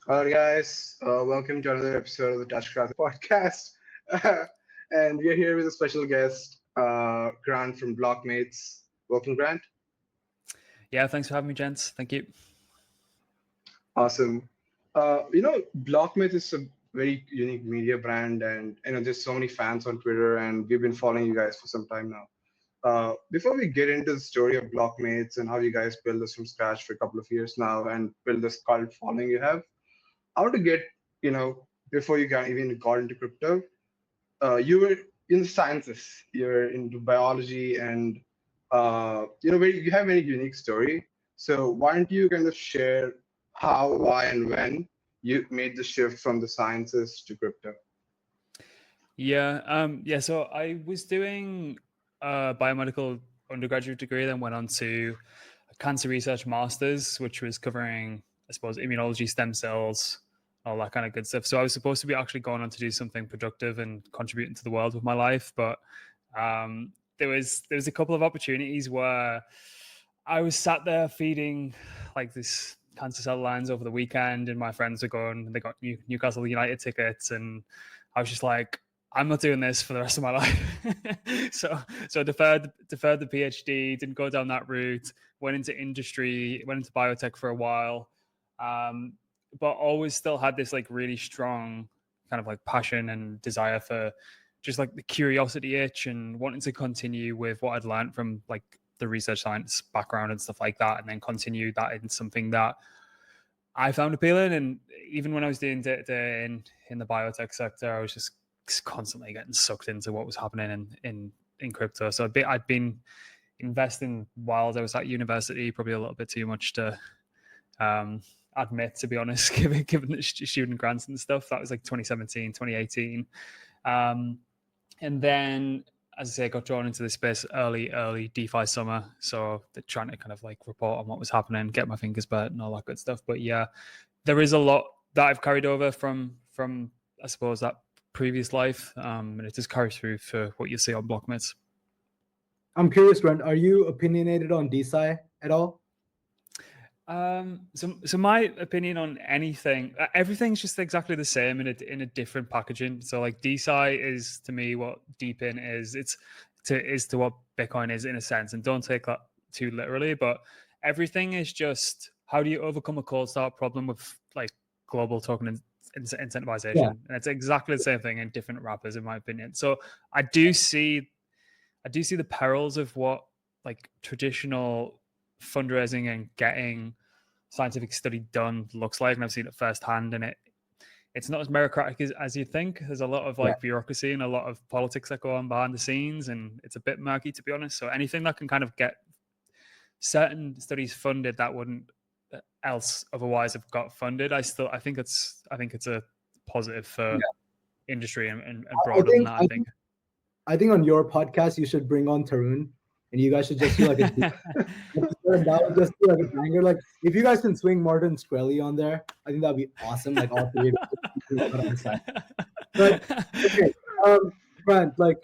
Hello, guys. Welcome to another episode of the Touchcraft podcast. And we're here with a special guest, Grant from Blockmates. Welcome, Grant. Yeah, thanks for having me, gents. Thank you. Awesome. Blockmates is a very unique media brand, and there's so many fans on Twitter, and we've been following you guys for some time now. Before we get into the story of Blockmates and how you guys built this from scratch for a couple of years now and build this cult following you have, I want to get, before you even got into crypto, you were in the sciences, you're into biology, and you have a very unique story. So why don't you kind of share how, why, and when you made the shift from the sciences to crypto? Yeah. So I was doing a biomedical undergraduate degree, then went on to a cancer research master's, which was covering, I suppose, immunology, stem cells, all that kind of good stuff. So I was supposed to be actually going on to do something productive and contributing to the world with my life, but there was a couple of opportunities where I was sat there feeding like this cancer cell lines over the weekend, and my friends were going. They got Newcastle United tickets, and I was just like, I'm not doing this for the rest of my life. so I deferred the PhD, didn't go down that route, went into industry, went into biotech for a while, but always still had this like really strong kind of like passion and desire for just like the curiosity itch and wanting to continue with what I'd learned from like the research science background and stuff like that, and then continue that in something that I found appealing. And even when I was doing data in the biotech sector, I was just constantly getting sucked into what was happening in crypto. So I'd been investing while I was at university, probably a little bit too much to admit, to be honest, given the student grants and stuff. That was like 2017, 2018. And then, as I say, I got drawn into this space early DeFi summer. So they're trying to kind of like report on what was happening, get my fingers burnt and all that good stuff. But yeah, there is a lot that I've carried over from I suppose that previous life, and it just carries through for what you see on Blockmates. I'm curious, Grant, are you opinionated on DeSci at all? So my opinion on anything, everything's just exactly the same in a different packaging. So like DeSci is to me what Deepin is. It's to what Bitcoin is in a sense, and don't take that too literally. But everything is just how do you overcome a cold start problem with like global token incentivization, Yeah. and it's exactly the same thing in different wrappers, in my opinion. So I do see the perils of what like traditional fundraising and getting scientific study done looks like, and I've seen it firsthand. And it's not as meritocratic as you think. There's a lot of like bureaucracy and a lot of politics that go on behind the scenes, and it's a bit murky, to be honest. So anything that can kind of get certain studies funded that wouldn't else otherwise have got funded, I think it's a positive for industry and broader than that. I think on your podcast you should bring on Tarun, and you guys should just do like a episode, that would just be like a banger. Like if you guys can swing Martin Shkreli on there, I think that'd be awesome. Like all three of us on the side. But okay, Grant, like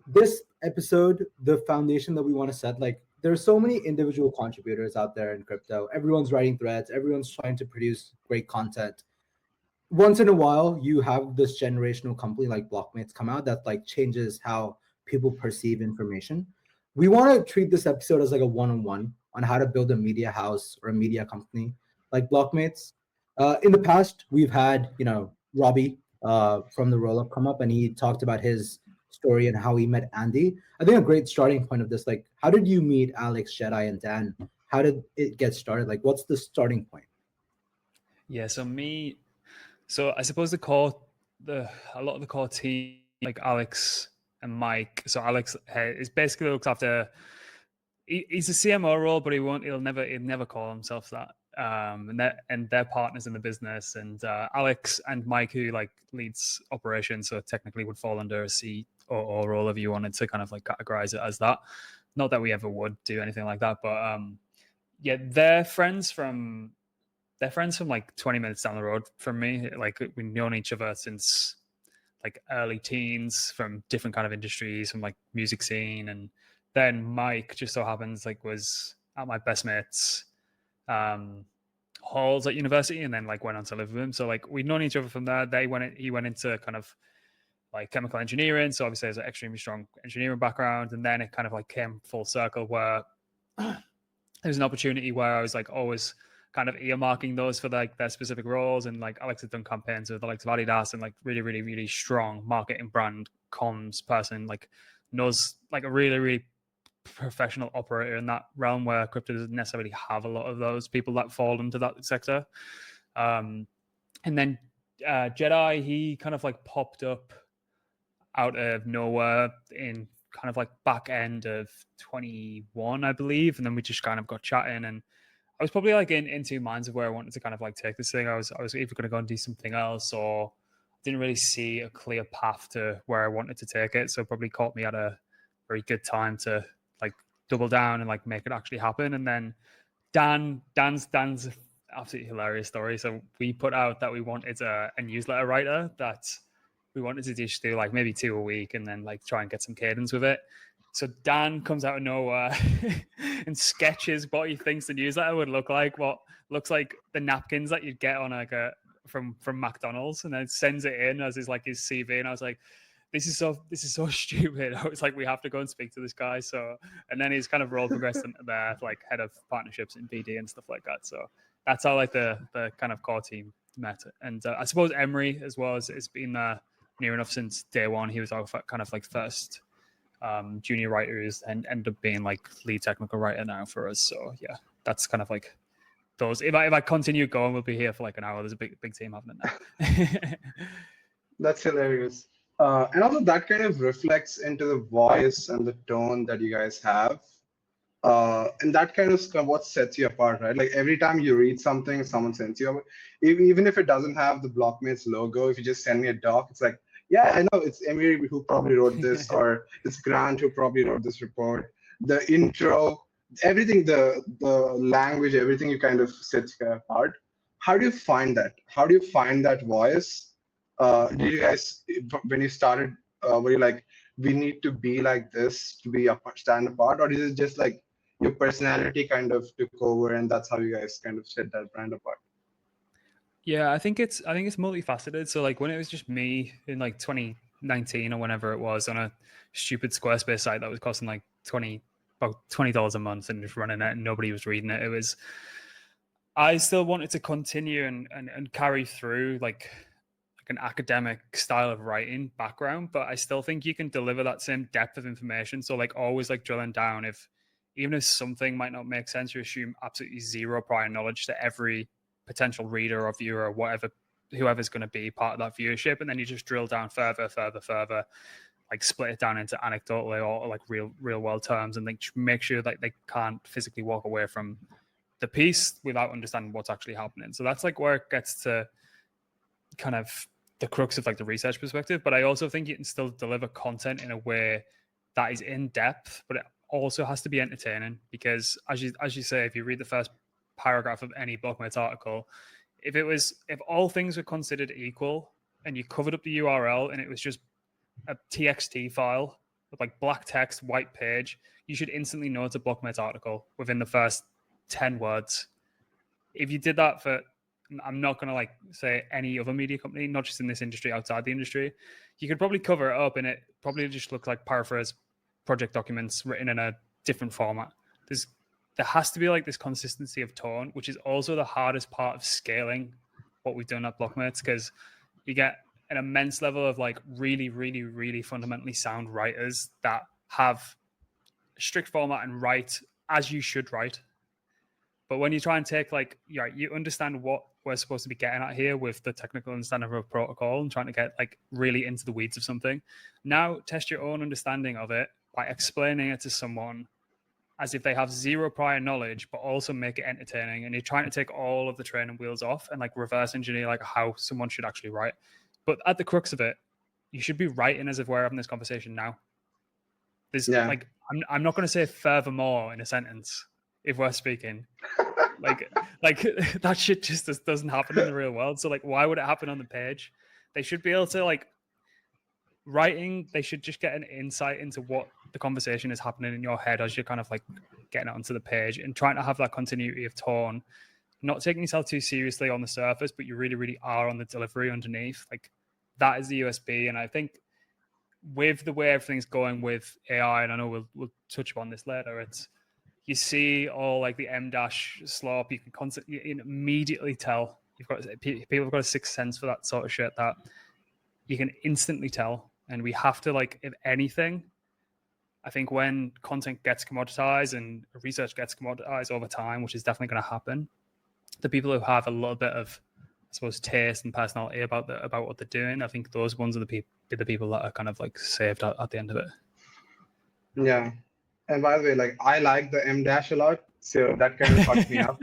this episode, the foundation that we want to set, like there's so many individual contributors out there in crypto. Everyone's writing threads, everyone's trying to produce great content. Once in a while you have this generational company like Blockmates come out that like changes how people perceive information. We want to treat this episode as like a one-on-one on how to build a media house or a media company like Blockmates. In the past we've had Robbie from the roll up come up, and he talked about his story and how he met Andy. I think a great starting point of this, like how did you meet Alex, Jedi, and Dan? How did it get started? Like what's the starting point? Yeah, so I suppose a lot of the core team, like Alex and Mike. So Alex is basically looks after. He's a CMO role, but he'll never call himself that. And they're partners in the business. And Alex and Mike, who like leads operations, so technically would fall under a COO role if you wanted to kind of like categorize it as that. Not that we ever would do anything like that, but yeah, they're friends from like 20 minutes down the road from me. Like we've known each other since like early teens, from different kind of industries, from like music scene. And then Mike just so happens like was at my best mate's halls at university, and then like went on to live with him. So like we'd known each other from there. He went into kind of like chemical engineering, so obviously there's an extremely strong engineering background, and then it kind of like came full circle where there's an opportunity where I was like always kind of earmarking those for like their specific roles, and like Alex had done campaigns with the likes of Adidas and like really strong marketing brand comms person, like knows like a really professional operator in that realm where crypto doesn't necessarily have a lot of those people that fall into that sector. And then Jedi, he kind of like popped up out of nowhere in kind of like back end of 21, I believe. And then we just kind of got chatting, and I was probably like in two minds of where I wanted to kind of like take this thing. I was either going to go and do something else, or didn't really see a clear path to where I wanted to take it. So it probably caught me at a very good time to like double down and like make it actually happen. And then Dan's absolutely hilarious story. So we put out that we wanted a newsletter writer that we wanted to just do like maybe 2 a week and then like try and get some cadence with it. So Dan comes out of nowhere and sketches what he thinks the newsletter would look like, what looks like the napkins that you'd get on like a from McDonald's, and then sends it in as his like his CV. And I was like, this is so stupid. I was like, we have to go and speak to this guy. So, and then he's kind of role progressed into there, like head of partnerships in BD and stuff like that. So that's how like the kind of core team met. And I suppose Emery as well has been near enough since day one. He was our kind of like first junior writer who's and ended up being like lead technical writer now for us. So yeah, that's kind of like those. If I continue going, we'll be here for like an hour. There's a big team happening now. That's hilarious. And also that kind of reflects into the voice and the tone that you guys have. And that kind of what sets you apart, right? Like every time you read something, someone sends you, even if it doesn't have the Blockmates logo, if you just send me a doc, it's like, yeah, I know it's Emir who probably wrote this, or it's Grant who probably wrote this report. The intro, everything, the language, everything you kind of sets you apart. How do you find that? How do you find that voice? Did you guys, when you started, were you like, we need to be like this to be stand apart, or is it just like your personality kind of took over, and that's how you guys kind of set that brand apart? Yeah, I think it's multifaceted. So like when it was just me in like 2019 or whenever it was on a stupid Squarespace site that was costing like about $20 a month and just running it and nobody was reading it. I still wanted to continue and carry through like an academic style of writing background, but I still think you can deliver that same depth of information. So like always like drilling down, even if something might not make sense, you assume absolutely zero prior knowledge to every potential reader or viewer or whatever, whoever's going to be part of that viewership. And then you just drill down further, like split it down into anecdotally or like real world terms, and like make sure that they can't physically walk away from the piece without understanding what's actually happening. So that's like where it gets to kind of the crux of like the research perspective. But I also think you can still deliver content in a way that is in depth, but it also has to be entertaining, because as you say, if you read the first paragraph of any Blockmates article, if all things were considered equal and you covered up the URL and it was just a TXT file with like black text, white page, you should instantly know it's a Blockmates article within the first 10 words. If you did that for, I'm not going to like say any other media company, not just in this industry, outside the industry, you could probably cover it up and it probably just looks like paraphrase project documents written in a different format. There has to be like this consistency of tone, which is also the hardest part of scaling what we've done at Blockmates, because you get an immense level of like really fundamentally sound writers that have strict format and write as you should write. But when you try and take like, you understand what we're supposed to be getting at here with the technical understanding of a protocol and trying to get like really into the weeds of something. Now test your own understanding of it by explaining it to someone as if they have zero prior knowledge, but also make it entertaining. And you're trying to take all of the training wheels off and like reverse engineer like how someone should actually write. But at the crux of it, you should be writing as if we're having this conversation now. There's like, I'm not going to say furthermore in a sentence if we're speaking. like that shit just doesn't happen in the real world. So like, why would it happen on the page? They should be able to like writing. They should just get an insight into what the conversation is happening in your head as you're kind of like getting it onto the page, and trying to have that continuity of tone not taking yourself too seriously on the surface, but you really, really are on the delivery underneath. Like that is the USB. And I think with the way everything's going with AI, and I know we'll touch upon this later, it's you see all like the M dash slop, you can immediately tell people have got a sixth sense for that sort of shit that you can instantly tell. And we have to, like, if anything, I think when content gets commoditized and research gets commoditized over time, which is definitely going to happen, the people who have a little bit of, I suppose, taste and personality about what they're doing, I think those ones are the people that are kind of like saved at the end of it. Yeah. And by the way, like I like the M dash a lot, so that kind of fucked me up.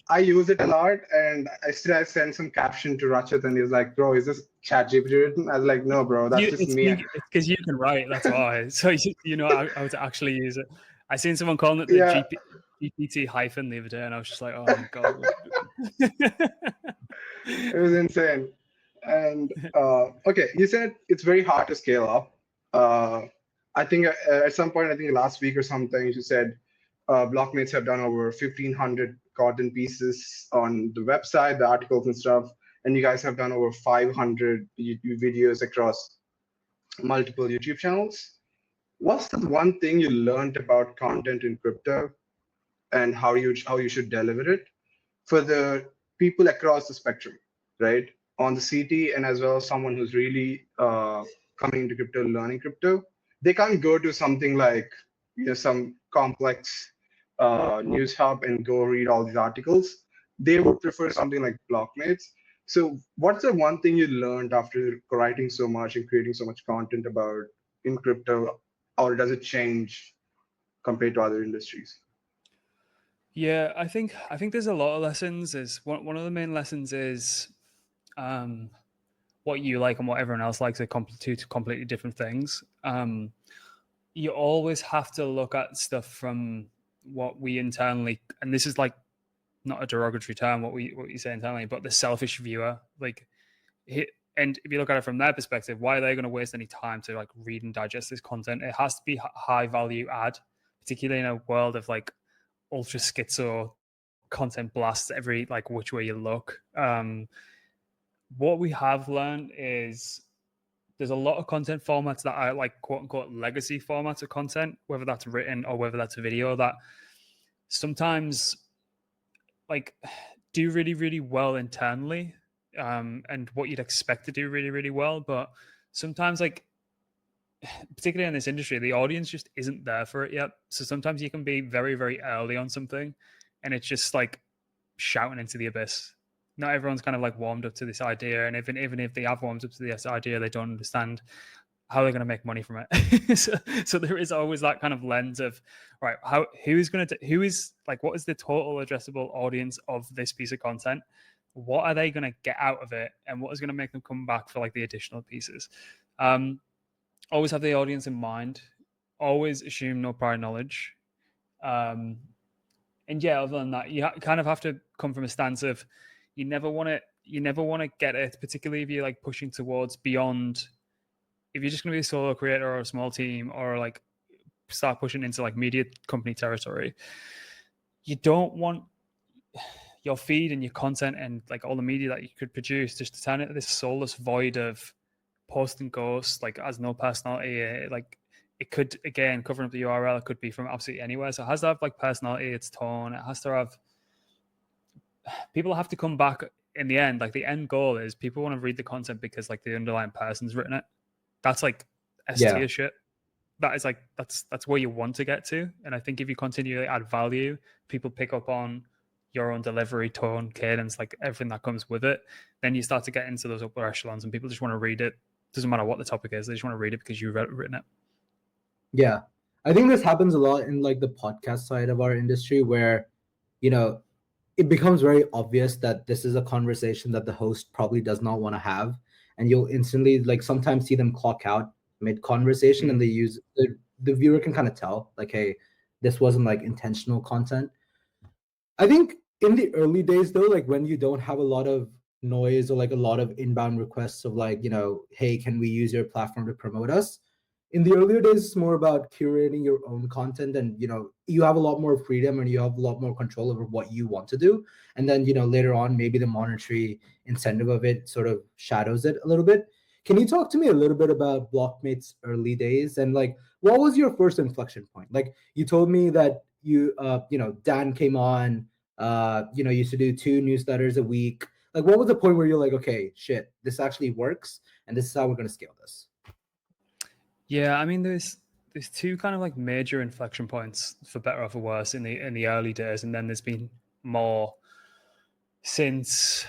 I use it a lot, and I sent some caption to Rachit, and he was like, "Bro, is this ChatGPT written?" I was like, "No, bro, that's just me." It's because you can write, that's why. So you know how to actually use it. I seen someone calling it the GPT hyphen the other day, and I was just like, "Oh my god!" It was insane. And okay, you said it's very hard to scale up. I think at some point, I think last week or something, you said Blockmates have done over 1,500 content pieces on the website, the articles and stuff, and you guys have done over 500 YouTube videos across multiple YouTube channels. What's the one thing you learned about content in crypto and how you should deliver it for the people across the spectrum, right? On the CT and as well as someone who's really coming into crypto, learning crypto, they can't go to something like some complex news hub and go read all these articles. They would prefer something like Blockmates. So what's the one thing you learned after writing so much and creating so much content about in crypto, or does it change compared to other industries? Yeah, I think there's a lot of lessons. Is one of the main lessons is what you like and what everyone else likes are two completely different things. You always have to look at stuff from what we internally, and this is like not a derogatory term, what you say internally, but the selfish viewer, like, and if you look at it from their perspective, why are they going to waste any time to like read and digest this content? It has to be high value add, particularly in a world of like ultra schizo content blasts every like which way you look. What we have learned is there's a lot of content formats that are like quote unquote legacy formats of content, whether that's written or whether that's a video, that sometimes like do really, really well internally, and what you'd expect to do really, really well. But sometimes, like, particularly in this industry, the audience just isn't there for it yet. So sometimes you can be very, very early on something and it's just like shouting into the abyss. Not everyone's kind of like warmed up to this idea. And even if they have warmed up to this idea, they don't understand how they're going to make money from it. So there is always that kind of lens of, right, who is what is the total addressable audience of this piece of content? What are they going to get out of it? And what is going to make them come back for like the additional pieces? Always have the audience in mind. Always assume no prior knowledge. And yeah, other than that, you kind of have to come from a stance of you never want to get it, particularly if you're like pushing towards beyond. If you're just going to be a solo creator or a small team, or like start pushing into like media company territory, you don't want your feed and your content and like all the media that you could produce just to turn into this soulless void of post and ghost, like has no personality. Like it could, again, covering up the URL, it could be from absolutely anywhere. So it has to have like personality, its tone. It has to have, people have to come back in the end. Like the end goal is people want to read the content because like the underlying person's written it. That's like S-tier shit. That is like, that's where you want to get to. And I think if you continually add value, people pick up on your own delivery, tone, cadence, like everything that comes with it. Then you start to get into those upper echelons and people just want to read it. Doesn't matter what the topic is. They just want to read it because you've written it. Yeah. I think this happens a lot in like the podcast side of our industry where, you know, it becomes very obvious that this is a conversation that the host probably does not want to have. And you'll instantly like sometimes see them clock out mid conversation and they use the viewer can kind of tell like, hey, this wasn't like intentional content. I think in the early days though, like when you don't have a lot of noise or like a lot of inbound requests of like, you know, hey, can we use your platform to promote us? in the earlier days, it's more about curating your own content, and you have a lot more freedom and you have a lot more control over what you want to do. And then later on, maybe the monetary incentive of it sort of shadows it a little bit. Can you talk to me a little bit about Blockmate's early days, and like what was your first inflection point? Like you told me that Dan came on, used to do 2 newsletters a week. Like what was the point where you're like, okay, shit, this actually works, and this is how we're going to scale this? Yeah, I mean, there's two kind of like major inflection points, for better or for worse, in the early days, and then there's been more since,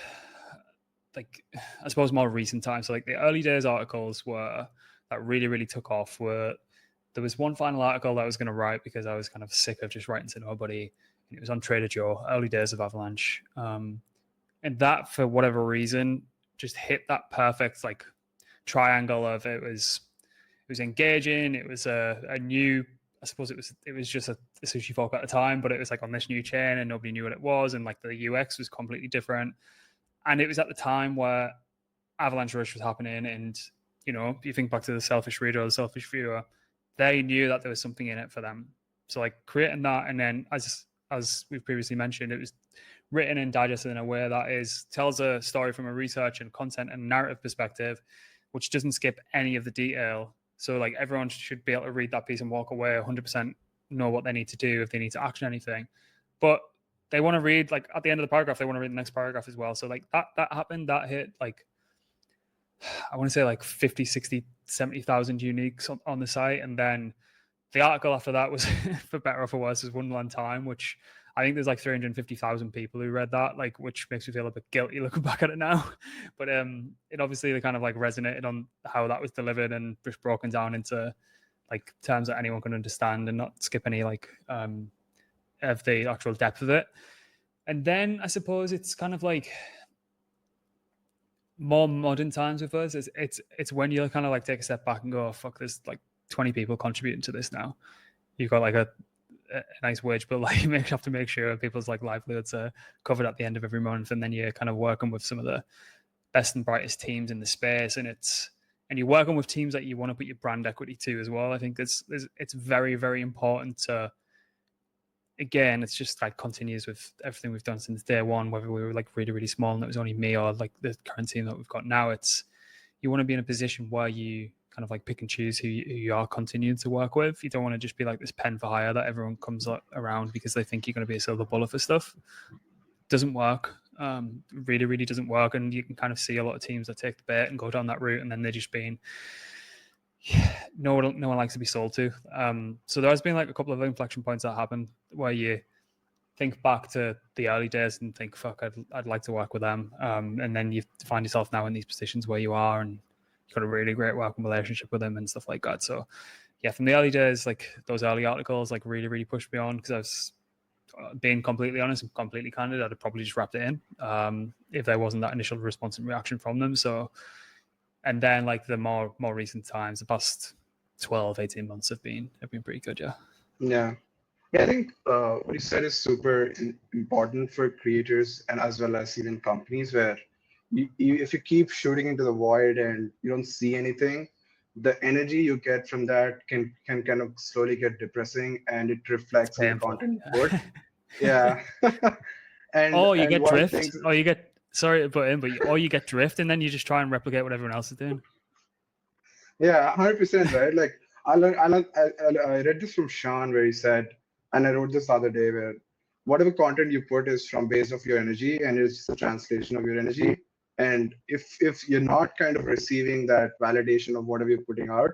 like, I suppose more recent times. So like the early days articles that really took off were, there was one final article that I was going to write because I was kind of sick of just writing to nobody. It was on Trader Joe, early days of Avalanche, and that, for whatever reason, just hit that perfect like triangle of it was engaging. It was a new, I suppose it was just a sushi fork at the time, but it was like on this new chain and nobody knew what it was, and like the UX was completely different. And it was at the time where Avalanche Rush was happening, and you think back to the Selfish Reader or the Selfish Viewer, they knew that there was something in it for them. So like creating that, and then as we've previously mentioned, it was written and digested in a way that tells a story from a research and content and narrative perspective, which doesn't skip any of the detail. So like everyone should be able to read that piece and walk away 100%, know what they need to do if they need to action anything. But they want to read, like at the end of the paragraph, they want to read the next paragraph as well. So like that happened, that hit like, I want to say like 50, 60, 70,000 uniques on the site. And then the article after that was, for better or for worse, is Wonderland Time, which I think there's like 350,000 people who read that, like, which makes me feel a bit guilty looking back at it now. But it obviously kind of like resonated on how that was delivered and just broken down into like terms that anyone can understand and not skip any like of the actual depth of it. And then I suppose it's kind of like more modern times with us. It's when you kind of like take a step back and go, oh, fuck, there's like 20 people contributing to this now. You've got like a nice wage, but like you have to make sure people's like livelihoods are covered at the end of every month, and then you're kind of working with some of the best and brightest teams in the space, and you're working with teams that you want to put your brand equity to as well. I think it's very, very important to, again, it's just like continues with everything we've done since day one, whether we were like really small and it was only me or like the current team that we've got now. It's, you want to be in a position where you kind of like pick and choose who you are continuing to work with. You don't want to just be like this pen for hire that everyone comes around because they think you're going to be a silver bullet for stuff. Doesn't work. Really doesn't work. And you can kind of see a lot of teams that take the bait and go down that route, and then they're just being, no one likes to be sold to. So there has been like a couple of inflection points that happened where you think back to the early days and think, fuck, I'd like to work with them. And then you find yourself now in these positions where you are, and you've got a really great working relationship with them and stuff like that. So yeah, from the early days, like those early articles like really pushed me on, because I was being completely honest and completely candid, I'd have probably just wrapped it in if there wasn't that initial response and reaction from them. So, and then like the more recent times, the past 12-18 months have been pretty good. Yeah, I think what you said is super important for creators and as well as even companies, where if you keep shooting into the void and you don't see anything, the energy you get from that can kind of slowly get depressing, and it reflects in the content you put. Yeah. or you get drift, or you get, sorry to put in, but or you get drift, and then you just try and replicate what everyone else is doing. Yeah, 100%, right? Like I read this from Sean, where he said, and I wrote this the other day, where whatever content you put is from base of your energy, and it's just a translation of your energy. And if you're not kind of receiving that validation of whatever you're putting out,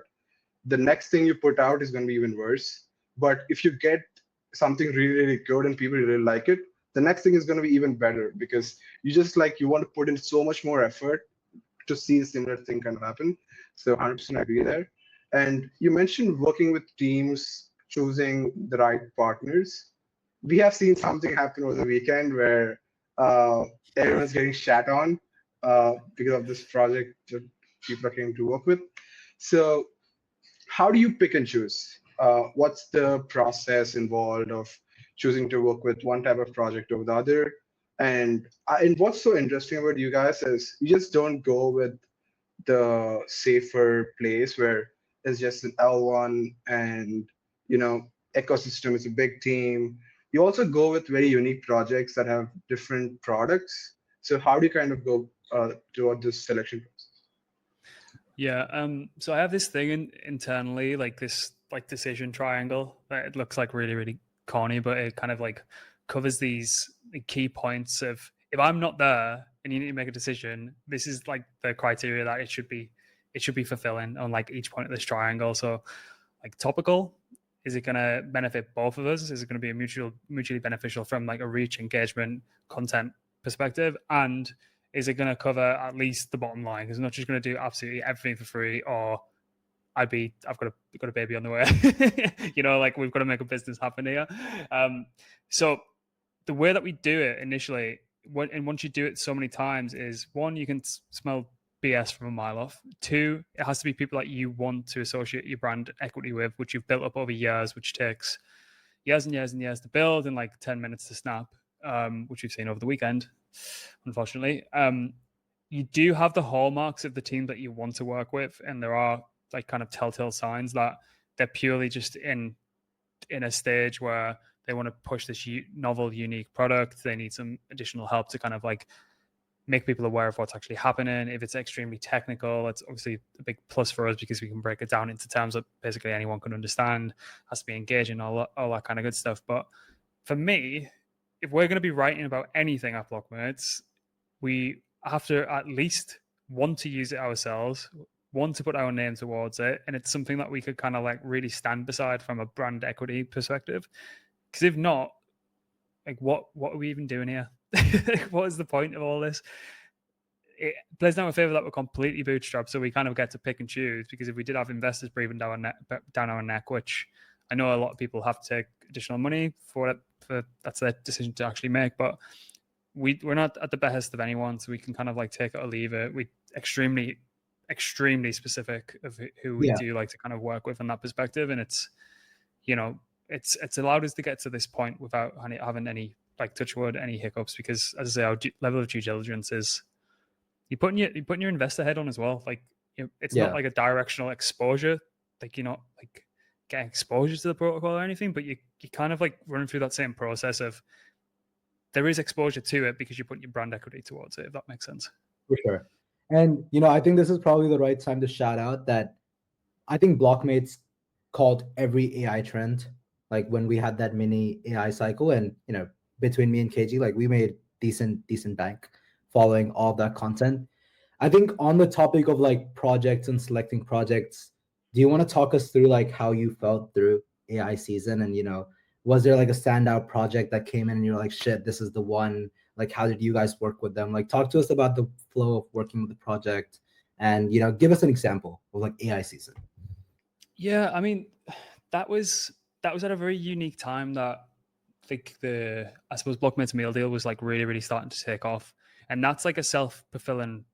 the next thing you put out is going to be even worse. But if you get something really good and people really like it, the next thing is going to be even better, because you want to put in so much more effort to see a similar thing kind of happen. So 100% agree there. And you mentioned working with teams, choosing the right partners. We have seen something happen over the weekend where everyone's getting shat on because of this project that people are coming to work with. So how do you pick and choose? What's the process involved of choosing to work with one type of project over the other? And what's so interesting about you guys is you just don't go with the safer place where is just an L1, and ecosystem is a big team. You also go with very unique projects that have different products. So how do you kind of go toward this selection process? Yeah. So I have this thing internally, like this like decision triangle that it looks like really, really corny, but it kind of like covers these key points of if I'm not there and you need to make a decision, this is like the criteria that it should be fulfilling on like each point of this triangle. So like topical, is it going to benefit both of us? Is it going to be a mutually beneficial from like a reach, engagement, content perspective? And is it going to cover at least the bottom line? Because I'm not just going to do absolutely everything for free, or I've got a baby on the way. Like we've got to make a business happen here. So the way that we do it initially, and once you do it so many times, is one, you can smell BS from a mile off. Two, it has to be people that you want to associate your brand equity with, which you've built up over years, which takes years and years and years to build and like 10 minutes to snap, which we've seen over the weekend, unfortunately. You do have the hallmarks of the team that you want to work with, and there are like kind of telltale signs that they're purely just in a stage where they want to push this novel, unique product. They need some additional help to kind of like make people aware of what's actually happening. If it's extremely technical, it's obviously a big plus for us because we can break it down into terms that basically anyone can understand. It has to be engaging, all that kind of good stuff. But for me, if we're going to be writing about anything at Blocmates, we have to at least want to use it ourselves, want to put our name towards it, and it's something that we could kind of like really stand beside from a brand equity perspective. Because if not, like what are we even doing here? What is the point of all this? It plays down our favor that we're completely bootstrapped, so we kind of get to pick and choose. Because if we did have investors breathing down our neck, which I know a lot of people have to take additional money for that's their decision to actually make, but we're not at the behest of anyone, so we can kind of like take it or leave it. We extremely specific of who we do like to kind of work with in that perspective, and it's it's allowed us to get to this point without having any, like, touch wood, any hiccups, because as I say, our level of due diligence is you're putting your investor head on as well. Like, it's not like a directional exposure, like you're not like getting exposure to the protocol or anything, but you kind of like running through that same process of there is exposure to it because you're putting your brand equity towards it, if that makes sense. For sure. And I think this is probably the right time to shout out that I think Blockmates called every AI trend. Like when we had that mini AI cycle, and between me and KG, like we made decent bank following all of that content. I think on the topic of like projects and selecting projects, do you want to talk us through like how you felt through AI season? And was there like a standout project that came in and you're like, shit, this is the one? Like, how did you guys work with them? Like, talk to us about the flow of working with the project, and give us an example of like AI season. Yeah, I mean, that was at a very unique time that I think I suppose Blockmates meal deal was like really, really starting to take off. And that's like a self-fulfilling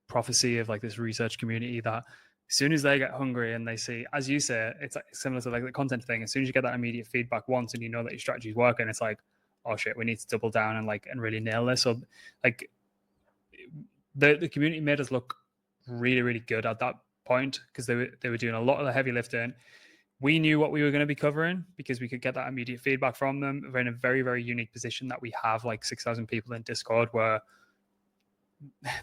prophecy of like this research community that as soon as they get hungry and they see, as you say, it's like similar to like the content thing. As soon as you get that immediate feedback once and you know that your strategy is working, it's like, oh shit, we need to double down and really nail this. So like the community made us look really, really good at that point because they were doing a lot of the heavy lifting. We knew what we were going to be covering because we could get that immediate feedback from them. We're in a very, very unique position that we have like 6,000 people in Discord where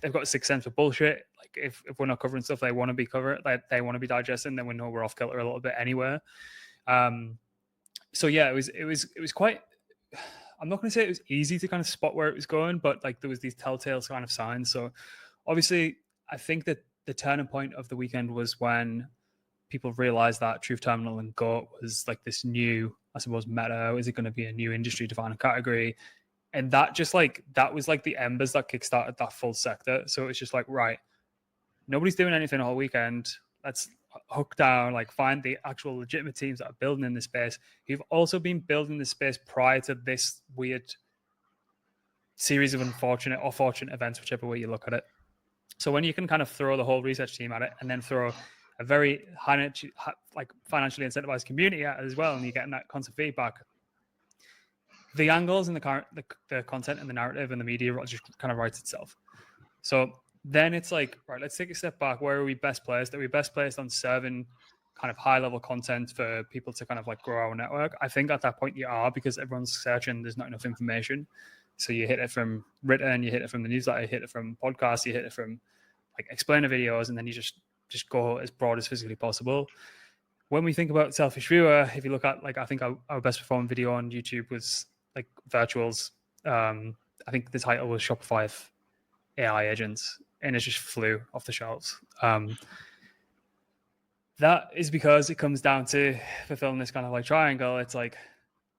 they've got a sixth sense of bullshit. Like if we're not covering stuff they want to be covered, like they want to be digesting, then we know we're off kilter a little bit anyway. So yeah, it was quite, I'm not going to say it was easy to kind of spot where it was going, but like there was these telltale kind of signs. So obviously I think that the turning point of the weekend was when people realized that Truth Terminal and GOAT was like this new, I suppose, meta. Is it going to be a new industry defining category? And that just like, that was like the embers that kickstarted that full sector. So it's just like, right, nobody's doing anything all weekend. Let's hook down, like find the actual legitimate teams that are building in this space. Who've also been building this space prior to this weird series of unfortunate or fortunate events, whichever way you look at it. So when you can kind of throw the whole research team at it and then throw a very financially incentivized community at it as well, and you're getting that constant feedback, the angles and the content and the narrative and the media just kind of writes itself. So then it's like, right, let's take a step back. Where are we best placed? Are we best placed on serving kind of high level content for people to kind of like grow our network? I think at that point you are, because everyone's searching, there's not enough information. So you hit it from written, you hit it from the newsletter, you hit it from podcasts, you hit it from like explainer videos, and then you just go as broad as physically possible. When we think about selfish viewer, if you look at like, I think our best performing video on YouTube was like virtuals. I think the title was Shopify AI agents, and it just flew off the shelves. That is because it comes down to fulfilling this kind of like triangle. It's like,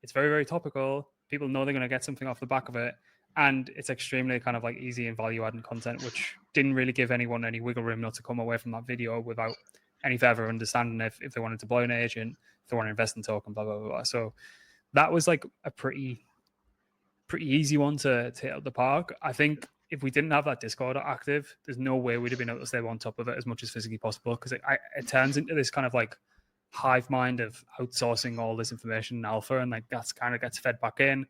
it's very, very topical. People know they're going to get something off the back of it. And it's extremely kind of like easy and value adding content, which didn't really give anyone any wiggle room not to come away from that video without any further understanding if they wanted to blow an agent, if they want to invest in token, blah, blah, blah, blah. So that was like a pretty easy one to hit up the park. I think if we didn't have that Discord active, there's no way we'd have been able to stay on top of it as much as physically possible, because it turns into this kind of like hive mind of outsourcing all this information in alpha, and like that's kind of gets fed back in.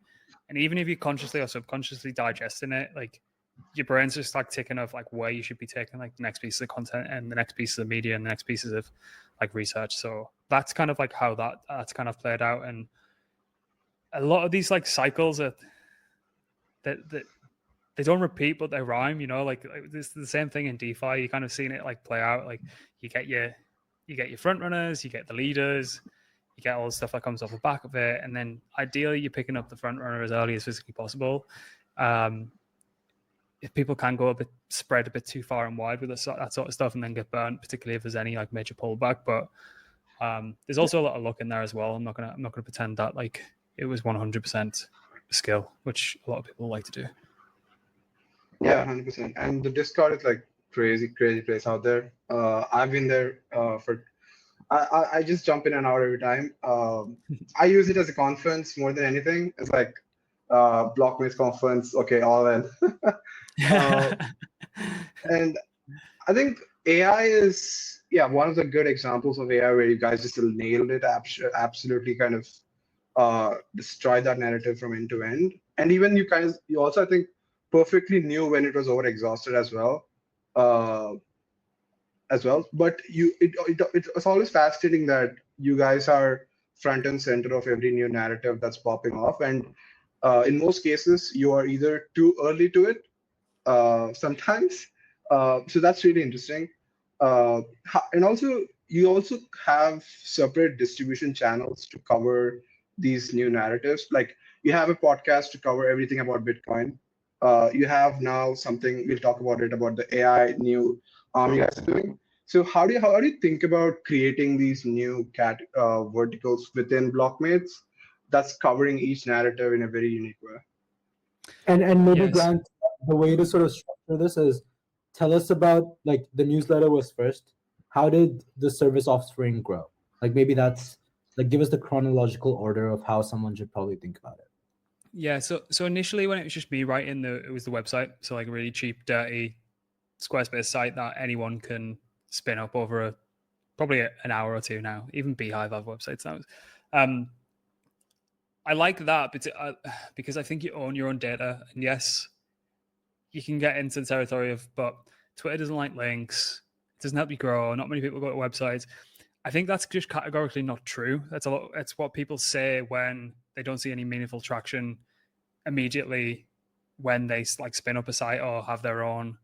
And even if you're consciously or subconsciously digesting it, like your brain's just like ticking of like where you should be taking like the next piece of content and the next pieces of media and the next pieces of like research. So that's kind of like how that's kind of played out. And a lot of these like cycles are that they don't repeat, but they rhyme, you know, like this the same thing in DeFi. You kind of seen it like play out. Like you get your front runners, you get the leaders, you get all the stuff that comes off the back of it, and then ideally you're picking up the front runner as early as physically possible. If people can go spread a bit too far and wide with that sort of stuff, and then get burnt, particularly if there's any like major pullback. But there's also a lot of luck in there as well. I'm not gonna pretend that like it was 100% skill, which a lot of people like to do. Yeah, 100%. And the Discord is like crazy place out there. I've been there for. I just jump in and out every time. I use it as a conference more than anything. It's like Blockmates conference. Okay, all in. And I think AI is one of the good examples of AI where you guys just nailed it. Absolutely, kind of destroyed that narrative from end to end. And even you also I think perfectly knew when it was over exhausted as well. But it's always fascinating that you guys are front and center of every new narrative that's popping off, and in most cases you are either too early to it sometimes. So that's really interesting. And also you also have separate distribution channels to cover these new narratives. Like you have a podcast to cover everything about Bitcoin. You have now something, we'll talk about it, about the AI new you guys are doing. So how do you think about creating these new verticals within Blockmates that's covering each narrative in a very unique way? And maybe Yes. Grant, the way to sort of structure this is tell us about like the newsletter was first. How did the service offspring grow? Like maybe that's like give us the chronological order of how someone should probably think about it. Yeah, so initially when it was just me writing it was the website, so like a really cheap, dirty Squarespace site that anyone can spin up over probably an hour or two now. Even Beehive have websites now. I like that, but because I think you own your own data, and yes, you can get into the territory of, but Twitter doesn't like links, it doesn't help you grow. Not many people go to websites. I think that's just categorically not true. That's what people say when they don't see any meaningful traction immediately when they like spin up a site or have their own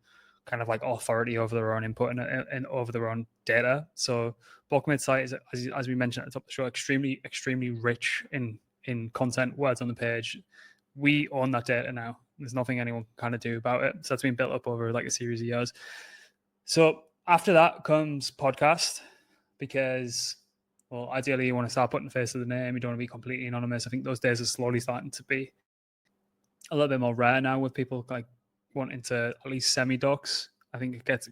kind of like authority over their own input and over their own data. So Blockmates site is, as we mentioned at the top of the show, extremely, extremely rich in content, words on the page. We own that data now. There's nothing anyone can kind of do about it. So that's been built up over like a series of years. So after that comes podcast, because, well, ideally you want to start putting the face of the name. You don't want to be completely anonymous. I think those days are slowly starting to be a little bit more rare now, with people like wanting to at least semi-docs. I think it gets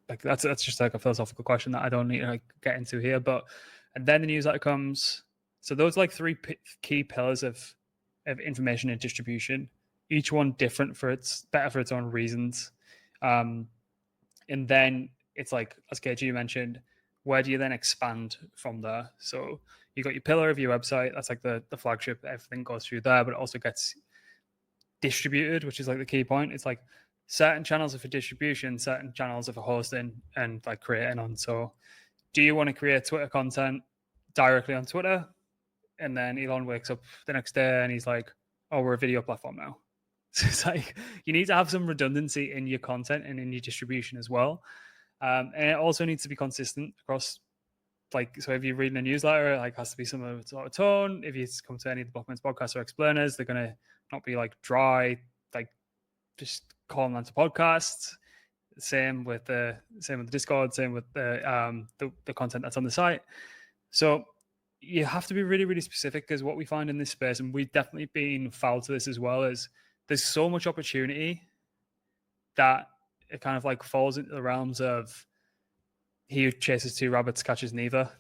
like that's just like a philosophical question that I don't need to like get into here. But and then the newsletter comes. So those are like three key pillars of information and distribution. Each one better for its own reasons. And then it's like, as KG mentioned, where do you then expand from there? So you got your pillar of your website. That's like the flagship. Everything goes through there, but it also gets distributed, which is like the key point. It's like certain channels are for distribution, certain channels are for hosting and like creating on. So do you want to create Twitter content directly on Twitter? And then Elon wakes up the next day and he's like, oh, we're a video platform now. So it's like you need to have some redundancy in your content and in your distribution as well. And it also needs to be consistent across, like, so if you're reading a newsletter, it like has to be some sort of tone. If you come to any of the Blocmates podcasts or explainers, they're going to not be like dry, like just calling them to podcasts. Same with the Discord, same with the content that's on the site. So you have to be really, really specific, because what we find in this space, and we've definitely been foul to this as well, is there's so much opportunity that it kind of like falls into the realms of he who chases two rabbits catches neither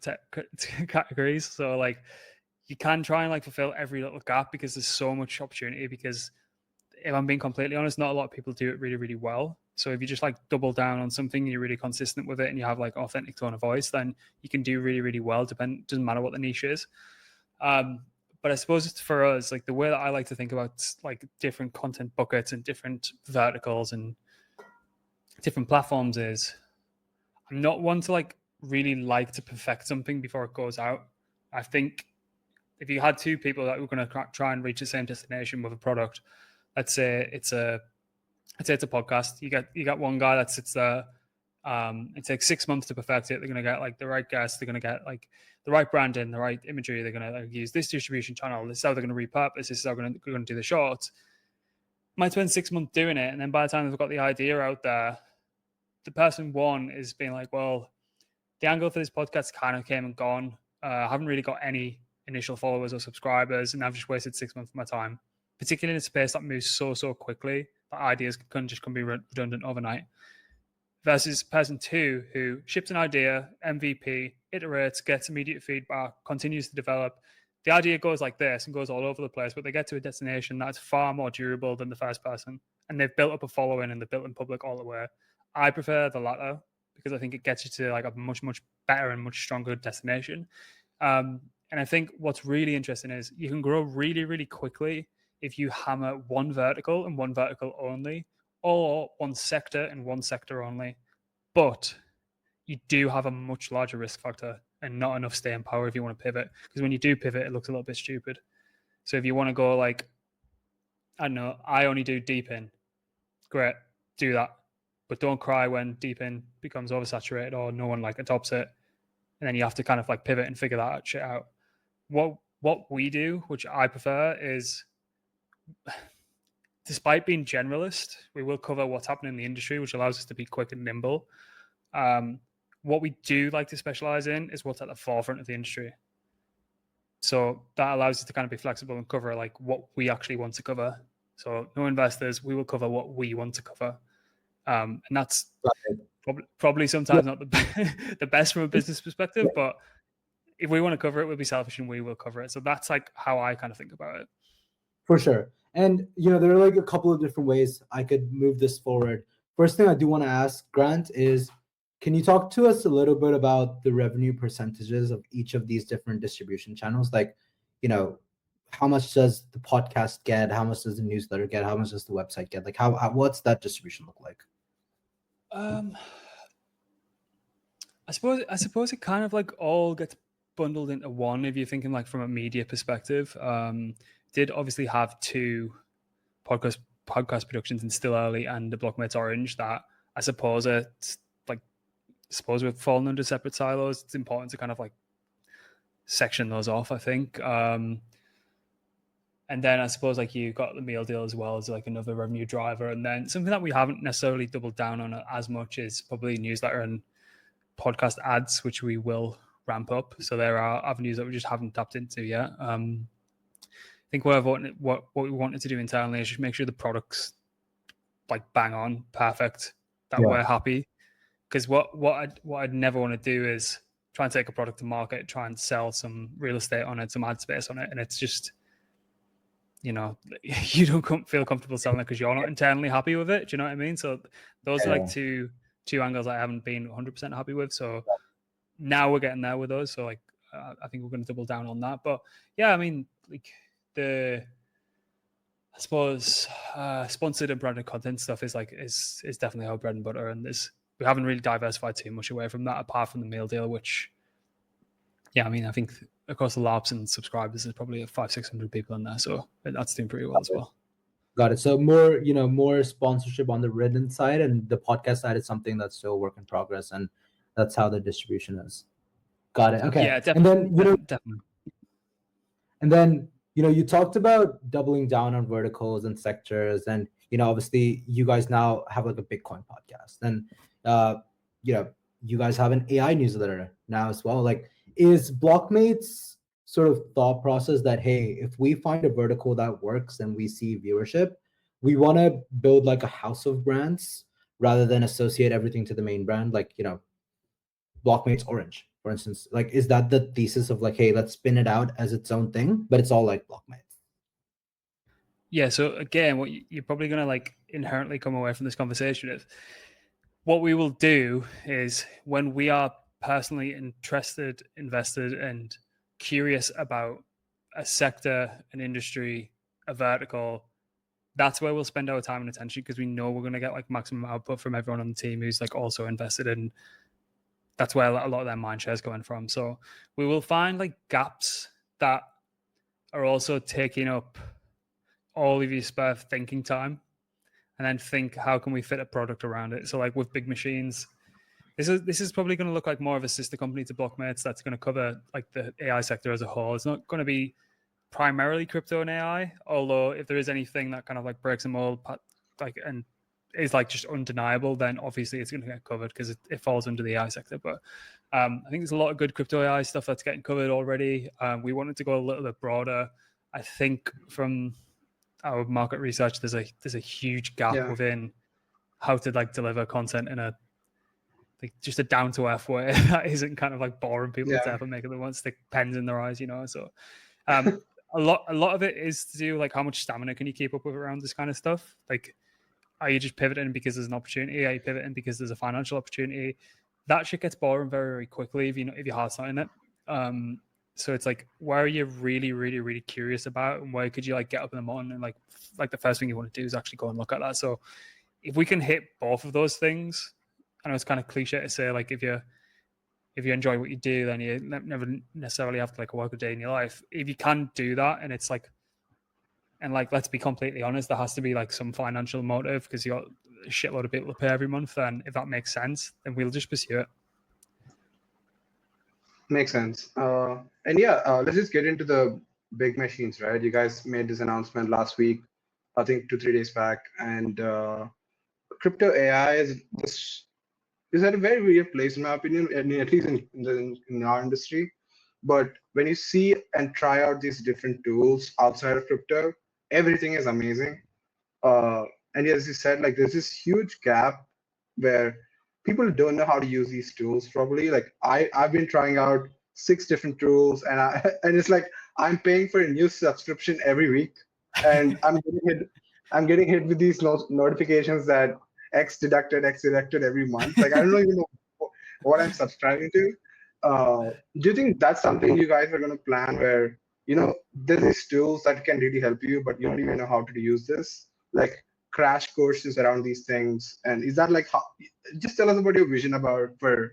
categories. So like you can try and like fulfill every little gap because there's so much opportunity. Because if I'm being completely honest, not a lot of people do it really, really well. So if you just like double down on something, you're really consistent with it, and you have like authentic tone of voice, then you can do really, really well. Doesn't matter what the niche is. But I suppose it's for us, like the way that I like to think about like different content buckets and different verticals and different platforms is, I'm not one to like really like to perfect something before it goes out. I think if you had two people that were going to try and reach the same destination with a product, let's say it's a podcast. You got one guy that sits there. It takes 6 months to perfect it. They're going to get like the right guests. They're going to get like the right branding, the right imagery. They're going to like, use this distribution channel. This is how they're going to repurpose. This is how they're going to do the shorts. Might spend 6 months doing it, and then by the time they've got the idea out there, the person one is being like, well, the angle for this podcast kind of came and gone. I haven't really got any initial followers or subscribers, and I've just wasted 6 months of my time, particularly in a space that moves so quickly that ideas can be redundant overnight. Versus person two, who ships an idea, MVP, iterates, gets immediate feedback, continues to develop. The idea goes like this and goes all over the place, but they get to a destination that's far more durable than the first person. And they've built up a following and they've built in public all the way. I prefer the latter because I think it gets you to like a much, much better and much stronger destination. And I think what's really interesting is you can grow really, really quickly if you hammer one vertical and one vertical only, or one sector and one sector only. But you do have a much larger risk factor and not enough staying power if you want to pivot. Because when you do pivot, it looks a little bit stupid. So if you want to go like, I don't know, I only do deep in, great, do that. But don't cry when deep in becomes oversaturated or no one like adopts it. And then you have to kind of like pivot and figure that shit out. What we do, which I prefer, is despite being generalist, we will cover what's happening in the industry, which allows us to be quick and nimble. What we do like to specialize in is what's at the forefront of the industry. So that allows us to kind of be flexible and cover like what we actually want to cover. So no investors, we will cover what we want to cover. And that's probably sometimes not the best from a business perspective, but if we want to cover it, we'll be selfish and we will cover it. So that's like how I kind of think about it. For sure. And, there are like a couple of different ways I could move this forward. First thing I do want to ask Grant is, can you talk to us a little bit about the revenue percentages of each of these different distribution channels? Like, how much does the podcast get? How much does the newsletter get? How much does the website get? Like, what's that distribution look like? I suppose it kind of like all gets bundled into one if you're thinking like from a media perspective. Did obviously have two podcast productions in Still Early and the Blockmates Orange that I suppose we're falling under separate silos. It's important to kind of like section those off, I think. And then I suppose like you got the meal deal as well as like another revenue driver. And then something that we haven't necessarily doubled down on as much is probably newsletter and podcast ads, which we will ramp up. So there are avenues that we just haven't tapped into yet. I think what we wanted to do internally is just make sure the product's like bang on, perfect, that we're happy. Because what I'd never want to do is try and take a product to market, try and sell some real estate on it, some ad space on it, and it's just, you don't feel comfortable selling it because you're not internally happy with it. Do you know what I mean? So those are like two angles I haven't been 100% happy with. So now we're getting there with those. So like I think we're going to double down on that. But yeah, I mean, like I suppose sponsored and branded content stuff is definitely our bread and butter, and there's we haven't really diversified too much away from that, apart from the meal deal, which, yeah, I mean, I think across the labs and subscribers, there's probably 500-600 people in there, so that's doing pretty well as well. Got it. So more, more sponsorship on the written side, and the podcast side is something that's still a work in progress, and that's how the distribution is. Got it. Okay. Yeah, definitely. And then, definitely. And then, you talked about doubling down on verticals and sectors, and obviously you guys now have like a Bitcoin podcast, and you guys have an AI newsletter now as well. Like, is Blockmates sort of thought process that, hey, if we find a vertical that works and we see viewership, we want to build like a house of brands rather than associate everything to the main brand, like Blockmates Orange, for instance? Like, is that the thesis of like, hey, let's spin it out as its own thing, but it's all like Blockmates? Yeah, so again, what you're probably going to like inherently come away from this conversation is, what we will do is, when we are personally interested, invested, and curious about a sector, an industry, a vertical, that's where we'll spend our time and attention, because we know we're going to get like maximum output from everyone on the team who's like also invested in. That's where a lot of their mind share is going from. So we will find like gaps that are also taking up all of your spare thinking time, and then think, how can we fit a product around it? So like with Big Machines, this is probably going to look like more of a sister company to Blockmates that's going to cover like the AI sector as a whole. It's not going to be primarily crypto and AI, although if there is anything that kind of like breaks the mold, like, and is like just undeniable, then obviously it's going to get covered because it falls under the AI sector. But I think there's a lot of good crypto AI stuff that's getting covered already. We wanted to go a little bit broader. I think from our market research, there's a huge gap within how to like deliver content in a like just a down to earth way that isn't kind of like boring people to ever make it. They want to stick pens in their eyes, So a lot of it is to do like how much stamina can you keep up with around this kind of stuff. Like, are you just pivoting because there's an opportunity? Are you pivoting because there's a financial opportunity? That shit gets boring very, very quickly if your heart's not in it. So it's like, where are you really, really, really curious about, and where could you like get up in the morning and like the first thing you want to do is actually go and look at that. So if we can hit both of those things, I know it's kind of cliche to say, like, if you enjoy what you do, then you never necessarily have to like work a day in your life. If you can do that, and it's like, and like, let's be completely honest, there has to be like some financial motive because you got a shitload of people to pay every month. Then if that makes sense, then we'll just pursue it. Makes sense. And let's just get into the Big Machines, right? You guys made this announcement last week, I think 2-3 days back, and crypto AI is at a very weird place in my opinion, at least in our industry. But when you see and try out these different tools outside of crypto, everything is amazing. And as you said, like, there's this huge gap where people don't know how to use these tools properly. Like, I've been trying out 6 different tools, and and it's like I'm paying for a new subscription every week, and I'm getting hit with these notifications that X deducted every month. Like, I don't even know what I'm subscribing to. Do you think that's something you guys are going to plan, where there's these tools that can really help you, but you don't even know how to use this, like crash courses around these things? And is that like how? Just tell us about your vision for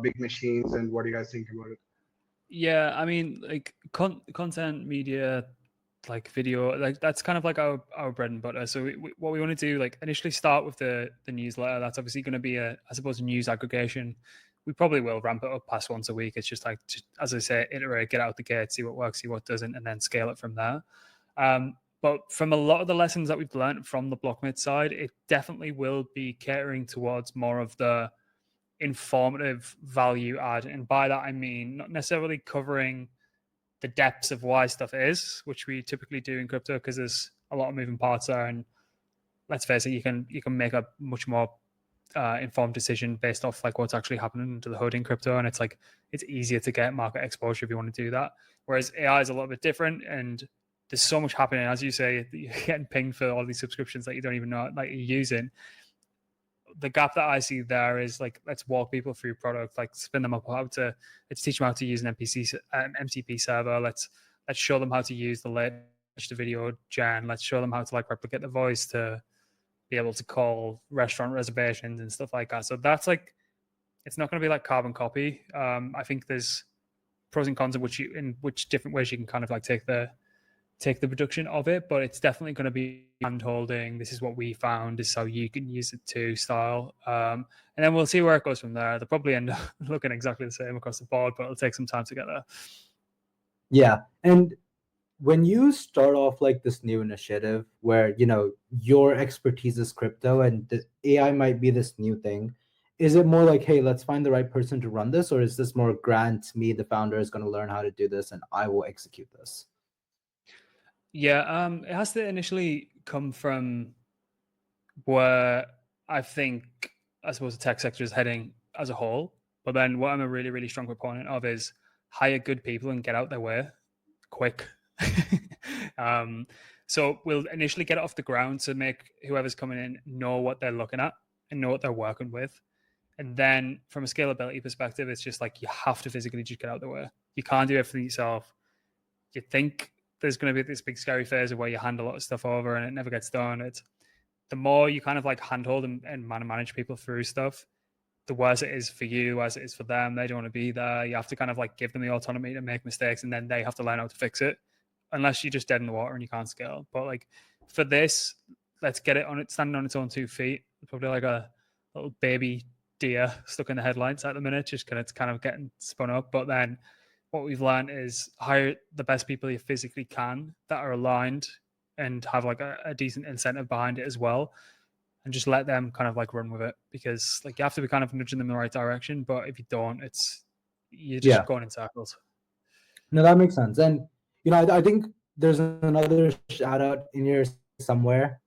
Big Machines and what you guys think about it. Yeah, I mean, like content media, like video, like that's kind of like our bread and butter. So what we want to do, like, initially start with the newsletter. That's obviously going to be I suppose, news aggregation. We probably will ramp it up past once a week. It's just like, as I say, iterate, get out the gate, see what works, see what doesn't, and then scale it from there. But from a lot of the lessons that we've learned from the Blockmate side, it definitely will be catering towards more of the informative value add. And by that, I mean not necessarily covering the depths of why stuff is, which we typically do in crypto, because there's a lot of moving parts there. And let's face it, you can make a much more informed decision based off like what's actually happening to the hood in crypto. And it's like, it's easier to get market exposure if you want to do that. Whereas AI is a little bit different, and there's so much happening. As you say, you're getting pinged for all these subscriptions that you don't even know like you're using. The gap that I see there is like, let's walk people through product, like spin them up let's teach them how to use an MCP server. Let's show them how to use the latest video gen. Let's show them how to like replicate the voice to be able to call restaurant reservations and stuff like that. So that's like, it's not going to be like carbon copy. I think there's pros and cons of which different ways you can kind of like take the production of it, but it's definitely going to be hand holding. This is what we found. This is how you can use it too style. And then we'll see where it goes from there. They'll probably end up looking exactly the same across the board, but it'll take some time to get there. Yeah. And when you start off like this new initiative where, you know, your expertise is crypto and the AI might be this new thing, is it more like, hey, let's find the right person to run this? Or is this more Grant, me, the founder, is going to learn how to do this and I will execute this? Yeah, it has to initially come from where I think, I suppose, the tech sector is heading as a whole. But then what I'm a really, really strong proponent of is hire good people and get out their way quick. So we'll initially get it off the ground to make whoever's coming in know what they're looking at and know what they're working with. And then from a scalability perspective, it's just like you have to physically just get out the way. You can't do everything yourself. You think there's going to be this big scary phase of where you hand a lot of stuff over and it never gets done. It's the more you kind of like handhold and manage people through stuff, the worse it is for you, the worse it is for them. They don't want to be there. You have to kind of like give them the autonomy to make mistakes, and then they have to learn how to fix it. Unless you're just dead in the water and you can't scale. But like for this, let's get it on it standing on its own 2 feet. Probably like a little baby deer stuck in the headlights at the minute, just because it's kind of getting spun up. But then what we've learned is hire the best people you physically can that are aligned and have like a decent incentive behind it as well, and just let them kind of like run with it, because like you have to be kind of nudging them in the right direction, but if you don't, you're just going in circles. No, that makes sense. And you know, I think there's another shout out in here somewhere.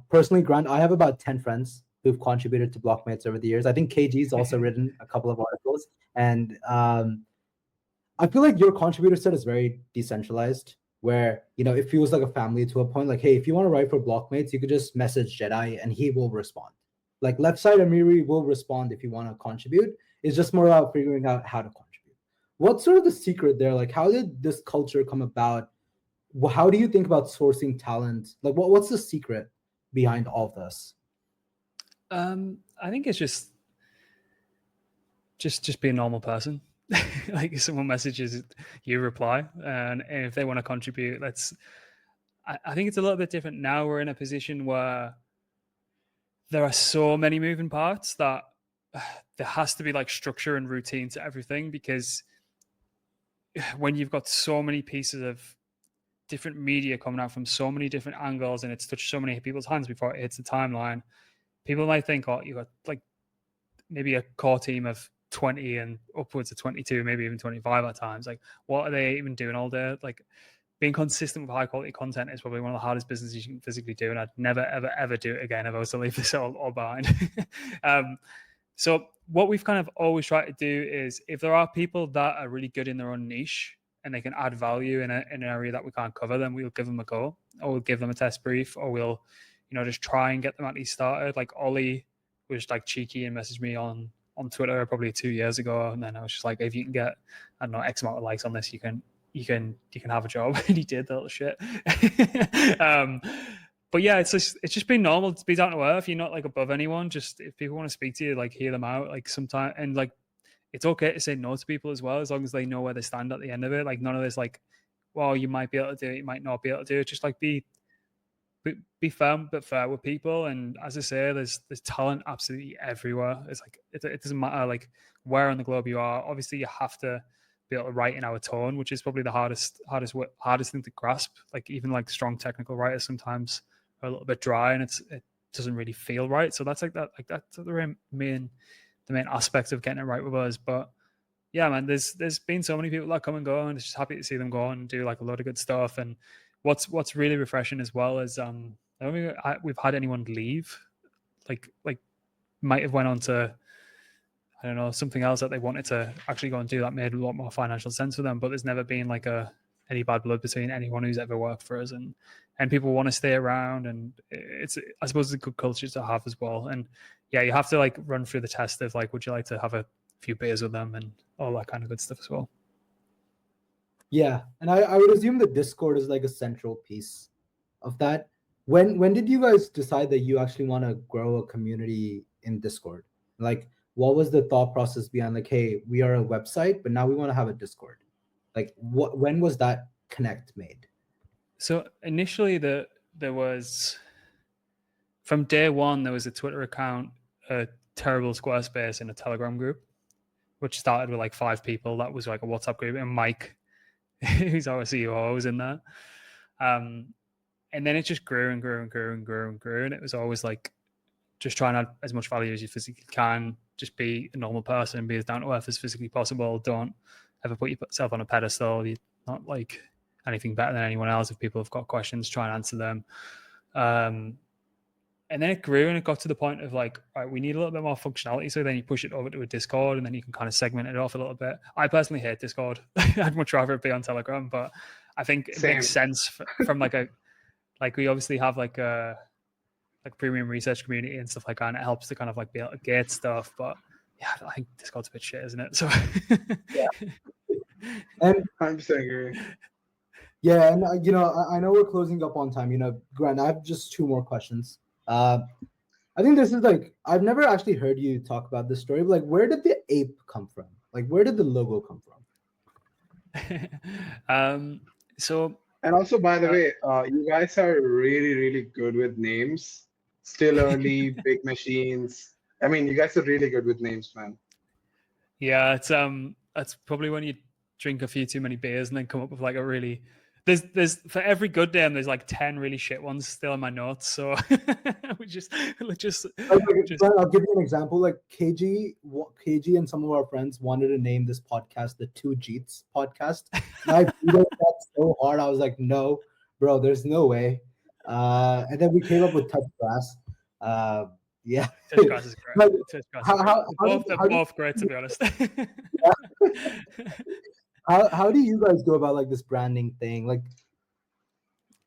Personally, Grant, I have about 10 friends who've contributed to Blockmates over the years. I think KG's also written a couple of articles, and I feel like your contributor set is very decentralized, where, you know, it feels like a family to a point. Like, hey, if you want to write for Blockmates, you could just message Jedi and he will respond. Like Left Side Amiri will respond if you want to contribute. It's just more about figuring out how to contribute. What's sort of the secret there? Like, how did this culture come about? How do you think about sourcing talent? Like, what's the secret behind all of this? I think it's just be a normal person. Like if someone messages, you reply, and if they want to contribute, I think it's a little bit different now. We're in a position where there are so many moving parts that there has to be like structure and routine to everything, because when you've got so many pieces of different media coming out from so many different angles and it's touched so many people's hands before it hits the timeline, people might think, oh, you got like maybe a core team of 20 and upwards of 22, maybe even 25 at times. Like, what are they even doing all day? Like, being consistent with high quality content is probably one of the hardest businesses you can physically do, and I'd never ever ever do it again if I was to leave this all behind. So what we've kind of always tried to do is, if there are people that are really good in their own niche and they can add value in an area that we can't cover, then we'll give them a go, or we'll give them a test brief, or we'll, you know, just try and get them at least started. Like Ollie was like cheeky and messaged me on Twitter probably 2 years ago, and then I was just like, if you can get, I don't know, X amount of likes on this, you can have a job. And he did, that little shit. But yeah, it's just been normal to be down to earth. You're not like above anyone. Just if people want to speak to you, like hear them out. Like sometimes, and like it's okay to say no to people as well, as long as they know where they stand at the end of it. Like none of this like, well, you might be able to do it, you might not be able to do it. Just like be firm but fair with people. And as I say, there's talent absolutely everywhere. It's like it doesn't matter like where on the globe you are. Obviously, you have to be able to write in our tone, which is probably the hardest thing to grasp. Like even like strong technical writers sometimes are a little bit dry, and it doesn't really feel right. So that's that's the main aspect of getting it right with us. But yeah, man, there's been so many people that come and go, and it's just happy to see them go and do like a lot of good stuff. And what's really refreshing as well is I don't think we've had anyone leave, like might have went on to, I don't know, something else that they wanted to actually go and do that made a lot more financial sense for them. But there's never been like any bad blood between anyone who's ever worked for us, and people want to stay around, and it's, I suppose, it's a good culture to have as well. And yeah, you have to like run through the test of like, would you like to have a few beers with them and all that kind of good stuff as well. Yeah, and I would assume the Discord is like a central piece of that. when did you guys decide that you actually want to grow a community in Discord? Like, what was the thought process behind like, hey, we are a website, but now we want to have a Discord? Like, when was that connect made? So initially, there was, from day one, there was a Twitter account, a terrible Squarespace, and a Telegram group, which started with like 5 people. That was like a WhatsApp group, and Mike, who's our CEO, was in there. And then it just grew and grew and grew and grew and grew. And it was always like just trying to add as much value as you physically can. Just be a normal person, be as down to earth as physically possible. Don't ever put yourself on a pedestal. You're not like anything better than anyone else. If people have got questions, try and answer them. And then it grew and it got to the point of like, all right, we need a little bit more functionality. So then you push it over to a Discord and then you can kind of segment it off a little bit. I personally hate Discord. I'd much rather it be on Telegram, but I think it makes sense from like we obviously have like a premium research community and stuff like that, and it helps to kind of like be able to gate stuff. But yeah, I think Discord's a bit shit, isn't it? So yeah, and 100% agree. Yeah, and I know we're closing up on time. Grant, I have just 2 more questions. I think this is like, I've never actually heard you talk about this story, but like, where did the ape come from? Like, where did the logo come from? So. And also, by the way, you guys are really, really good with names. Still early, big machines. I mean, you guys are really good with names, man. Yeah, it's that's probably when you drink a few too many beers and then come up with like a really. There's for every good name, there's like 10 really shit ones still in my notes. So we just. I'll give you an example. Like KG and some of our friends wanted to name this podcast the Two Jeets podcast. And I vetoed that so hard. I was like, no, bro, there's no way. And then we came up with Touch Grass. Yeah. Touch Grass is great. They're both great, to be honest. How do you guys go about like this branding thing? Like,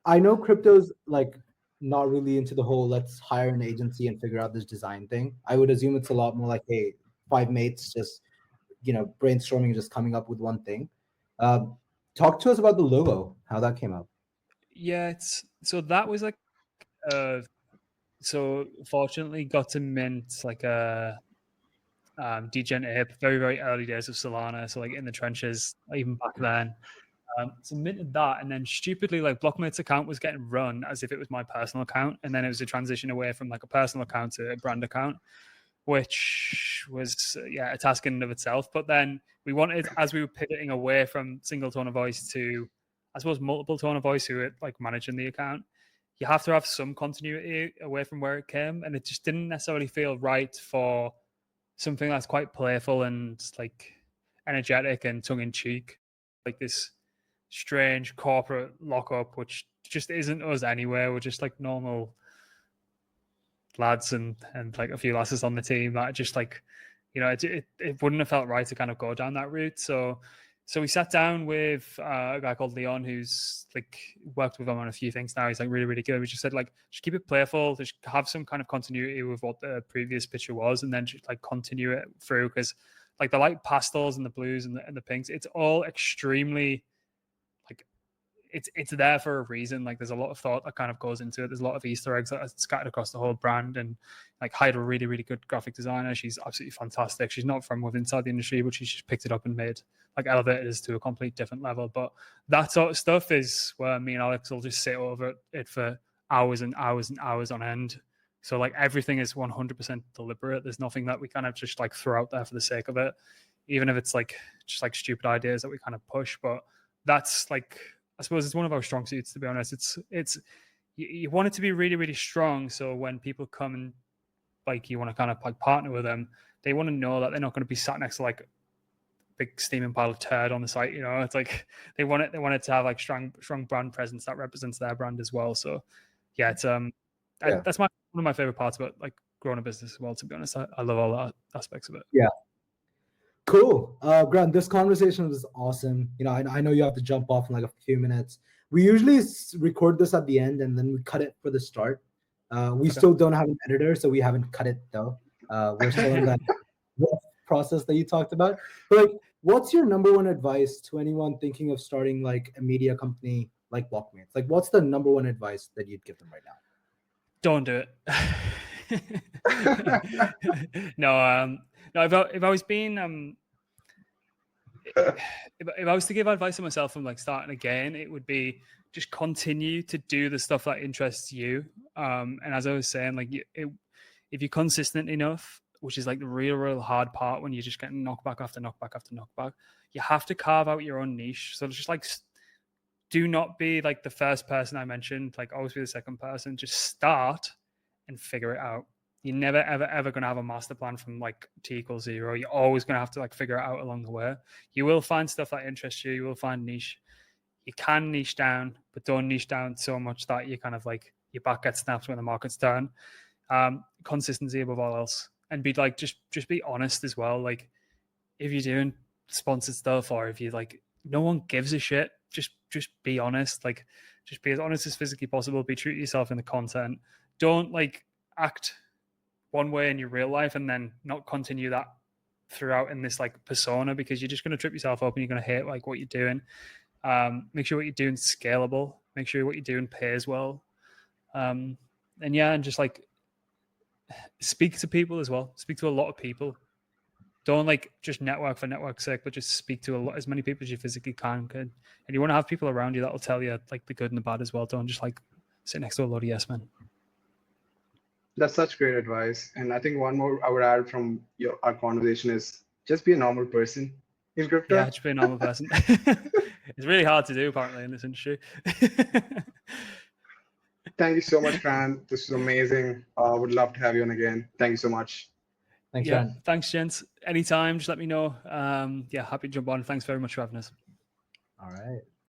I know crypto's like not really into the whole let's hire an agency and figure out this design thing. I would assume it's a lot more like, hey, 5 mates just brainstorming and just coming up with one thing. Talk to us about the logo, how that came out. Yeah, so that was like so fortunately got to mint like a degen ape, very, very early days of Solana, so like in the trenches even back then. So minted that, and then stupidly like Blocmates account was getting run as if it was my personal account, and then it was a transition away from like a personal account to a brand account, which was a task in and of itself. But then we wanted, as we were pivoting away from single tone of voice to, I suppose, multiple tone of voice who were like managing the account, you have to have some continuity away from where it came, and it just didn't necessarily feel right for something that's quite playful and like energetic and tongue-in-cheek, like this strange corporate lockup, which just isn't us anyway. We're just like normal lads and like a few lasses on the team that just like, it wouldn't have felt right to kind of go down that route. So we sat down with a guy called Leon, who's like worked with him on a few things now. He's like really, really good. We just said like, just keep it playful, just have some kind of continuity with what the previous picture was, and then just like continue it through, because like the light pastels and the blues and the pinks, it's all extremely like it's there for a reason. Like there's a lot of thought that kind of goes into it. There's a lot of Easter eggs that are scattered across the whole brand. And like hired a really, really good graphic designer. She's absolutely fantastic. She's not from inside the industry, but she's just picked it up and made like elevated us to a complete different level. But that sort of stuff is where me and Alex will just sit over it for hours and hours and hours on end. So like everything is 100% deliberate. There's nothing that we kind of just like throw out there for the sake of it, even if it's like just like stupid ideas that we kind of push. But that's like, I suppose it's one of our strong suits, to be honest. It's you want it to be really, really strong. So when people come and like you want to kind of like partner with them, they want to know that they're not going to be sat next to like a big steaming pile of turd on the site. It's like they want it to have like strong brand presence that represents their brand as well. So yeah, it's that's one of my favorite parts about like growing a business as well, to be honest. I love all that aspects of it. Yeah. Cool. Grant, this conversation was awesome. I know you have to jump off in like a few minutes. We usually record this at the end and then we cut it for the start. We still don't have an editor, so we haven't cut it though. We're still in that process that you talked about. But like, what's your number one advice to anyone thinking of starting like a media company like Blocmates? Like, what's the number one advice that you'd give them right now? Don't do it. No, I've always been if I was to give advice to myself from like starting again, it would be just continue to do the stuff that interests you. And as I was saying, like if you're consistent enough, which is like the real hard part when you're just getting knockback after knockback after knockback, you have to carve out your own niche. So it's just like, do not be like the first person I mentioned, like always be the second person. Just start and figure it out. You're never, ever going to have a master plan from like T=0. You're always going to have to like figure it out along the way. You will find stuff that interests you. You will find niche. You can niche down, but don't niche down so much that you kind of like your back gets snapped when the market's down. Consistency above all else, and be like, just be honest as well. Like if you're doing sponsored stuff or if you like, no one gives a shit. Just be honest. Like just be as honest as physically possible. Be true to yourself in the content. Don't like act one way in your real life and then not continue that throughout in this like persona, because you're just going to trip yourself up and you're going to hate like what you're doing. Make sure what you're doing is scalable. Make sure what you're doing pays well. And just like speak to people as well. Speak to a lot of people. Don't like just network for network's sake, but just speak to as many people as you physically can. And you want to have people around you that will tell you like the good and the bad as well. Don't just like sit next to a load of yes men. That's such great advice. And I think one more I would add from our conversation is just be a normal person in crypto. Yeah, just be a normal person. It's really hard to do apparently in this industry. Thank you so much, Fran. This was amazing. Would love to have you on again. Thank you so much. Thanks, yeah, Fran. Thanks, gents. Anytime, just let me know. Happy to jump on. Thanks very much for having us. All right.